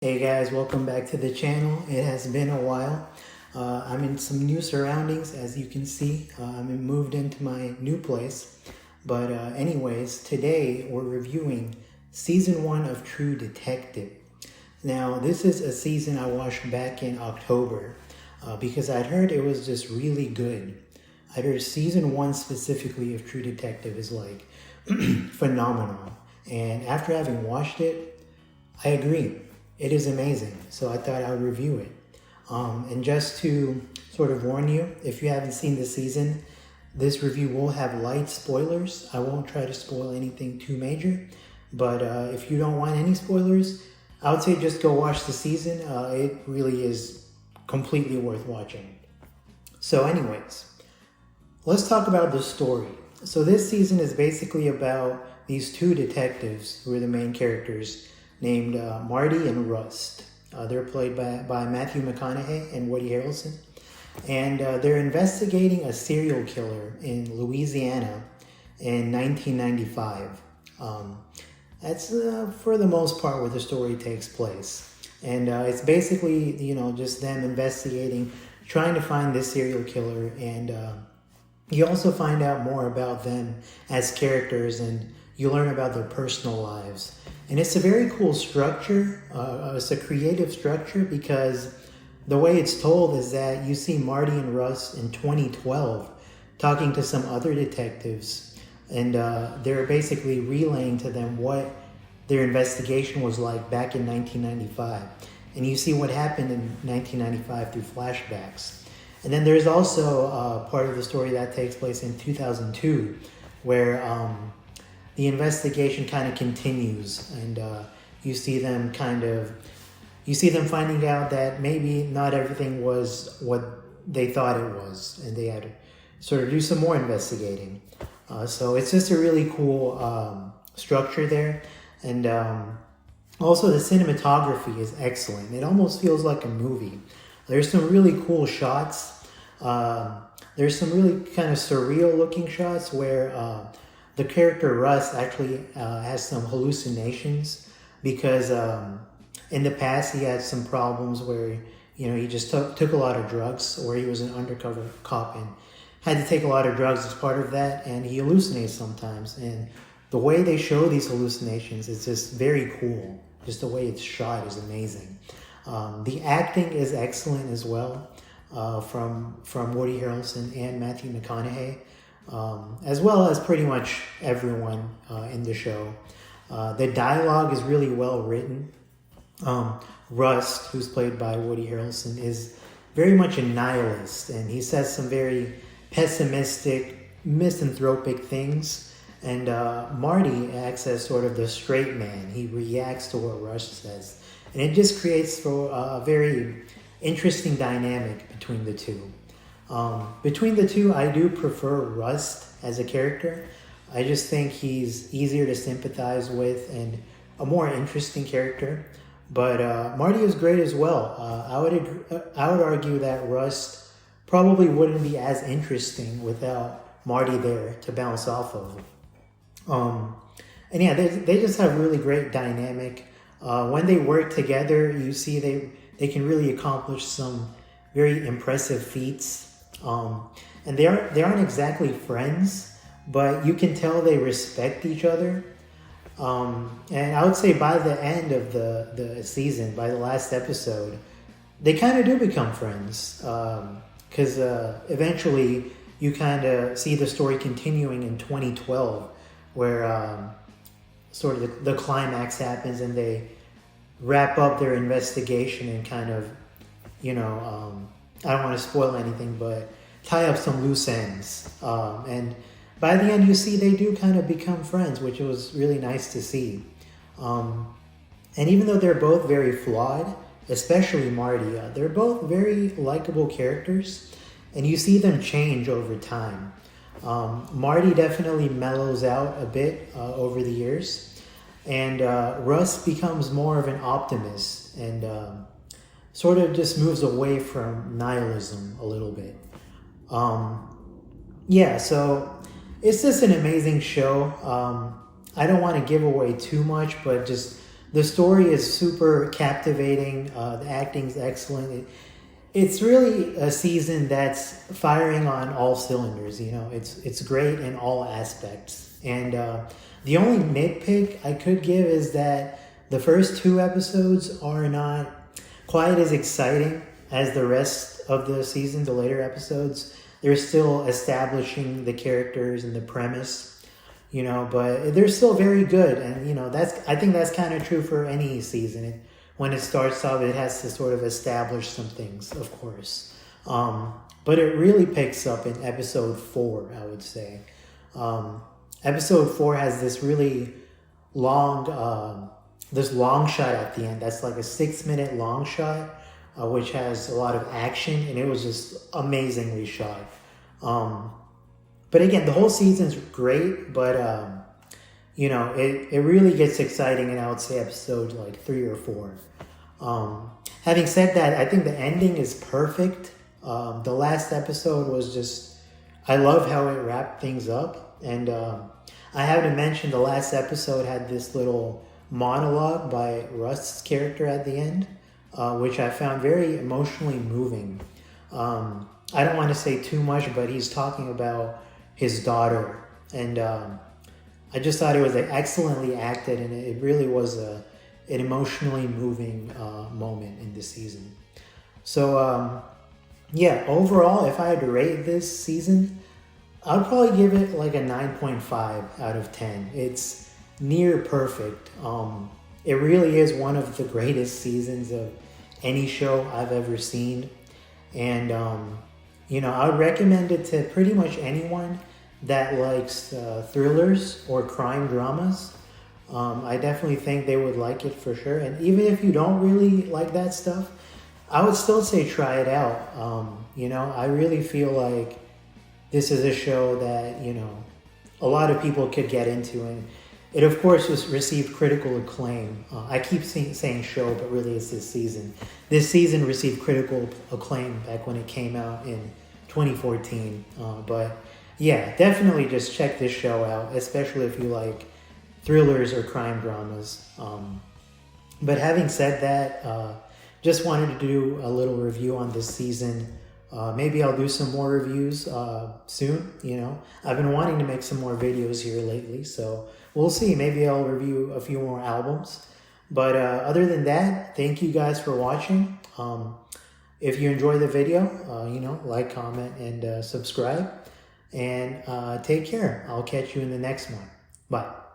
Hey guys, welcome back to the channel. It has been a while. I'm in some new surroundings, as you can see. I'm moved into my new place. But anyways, today we're reviewing Season 1 of True Detective. Now, this is a season I watched back in October because I'd heard it was just really good. I'd heard Season 1 specifically of True Detective is like phenomenal. And after having watched it, I agree. It is amazing. So I thought I would review it. And just to sort of warn you, if you haven't seen the season, this review will have light spoilers. I won't try to spoil anything too major. But if you don't want any spoilers, I would say just go watch the season. It really is completely worth watching. So anyways, let's talk about the story. So this season is basically about these two detectives who are the main characters named Marty and Rust. They're played by Matthew McConaughey and Woody Harrelson. And they're investigating a serial killer in Louisiana in 1995. That's for the most part where the story takes place. And it's basically, just them investigating, trying to find this serial killer. And you also find out more about them as characters, and you learn about their personal lives. And it's a very cool structure. It's a creative structure because the way it's told is that you see Marty and Russ in 2012 talking to some other detectives, and they're basically relaying to them what their investigation was like back in 1995. And you see what happened in 1995 through flashbacks. And then there's also part of the story that takes place in 2002 where the investigation kind of continues, and you see them finding out that maybe not everything was what they thought it was, and they had to sort of do some more investigating. So it's just a really cool structure there. And also the cinematography is excellent. It almost feels like a movie. There's some really cool shots. There's some really kind of surreal looking shots where the character Russ actually has some hallucinations because in the past he had some problems where he just took a lot of drugs, or he was an undercover cop and had to take a lot of drugs as part of that, and he hallucinates sometimes. And the way they show these hallucinations is just very cool. Just the way it's shot is amazing. The acting is excellent as well from Woody Harrelson and Matthew McConaughey. As well as pretty much everyone in the show. The dialogue is really well written. Rust, who's played by Woody Harrelson, is very much a nihilist, and he says some very pessimistic, misanthropic things. And Marty acts as sort of the straight man. He reacts to what Rust says. And it just creates a very interesting dynamic between the two. Between the two, I do prefer Rust as a character. I just think he's easier to sympathize with and a more interesting character. But Marty is great as well. I would argue that Rust probably wouldn't be as interesting without Marty there to bounce off of. And yeah, they just have really great dynamic. When they work together, you see they can really accomplish some very impressive feats. And they aren't exactly friends, but you can tell they respect each other. And I would say by the end of the season, by the last episode, they kind of do become friends. Because eventually you kind of see the story continuing in 2012, where sort of the climax happens and they wrap up their investigation and kind of, I don't want to spoil anything, but tie up some loose ends. And by the end, you see they do kind of become friends, which was really nice to see. And even though they're both very flawed, especially Marty, they're both very likable characters, and you see them change over time. Marty definitely mellows out a bit over the years, and Russ becomes more of an optimist and sort of just moves away from nihilism a little bit. So it's just an amazing show. I don't want to give away too much, but just The story is super captivating. The acting's excellent. It's really a season that's firing on all cylinders. You know, it's great in all aspects. And the only nitpick I could give is that the first two episodes are not quite as exciting as the rest of the season. The later episodes, they're still establishing the characters and the premise, you know, but they're still very good. And you know, I think that's kind of true for any season. When it starts off, it has to sort of establish some things, of course. But it really picks up in episode 4, I would say. Episode 4 has this really long shot at the end. That's like a 6-minute long shot, which has a lot of action, and it was just amazingly shot. But again, the whole season's great, but you know, it really gets exciting in, I would say, episode like 3 or 4. Having said that, I think the ending is perfect. The last episode was just, I love how it wrapped things up. And I have to mention, the last episode had this little monologue by Rust's character at the end, which I found very emotionally moving. I don't want to say too much, but he's talking about his daughter. And I just thought it was excellently acted, and it really was an emotionally moving moment in this season. So, yeah, overall, if I had to rate this season, I'd probably give it like a 9.5 out of 10. It's near perfect. It really is one of the greatest seasons of any show I've ever seen. And, you know, I would recommend it to pretty much anyone that likes thrillers or crime dramas. I definitely think they would like it for sure. And even if you don't really like that stuff, I would still say try it out. You know, I really feel like this is a show that, you know, a lot of people could get into. And it, of course, received critical acclaim. I keep saying show, but really it's this season. This season received critical acclaim back when it came out in 2014. But yeah, definitely just check this show out, especially if you like thrillers or crime dramas. But having said that, just wanted to do a little review on this season. Maybe I'll do some more reviews soon, you know. I've been wanting to make some more videos here lately, so we'll see. Maybe I'll review a few more albums. But other than that, thank you guys for watching. If you enjoy the video, you know, like, comment, and subscribe. And take care. I'll catch you in the next one. Bye.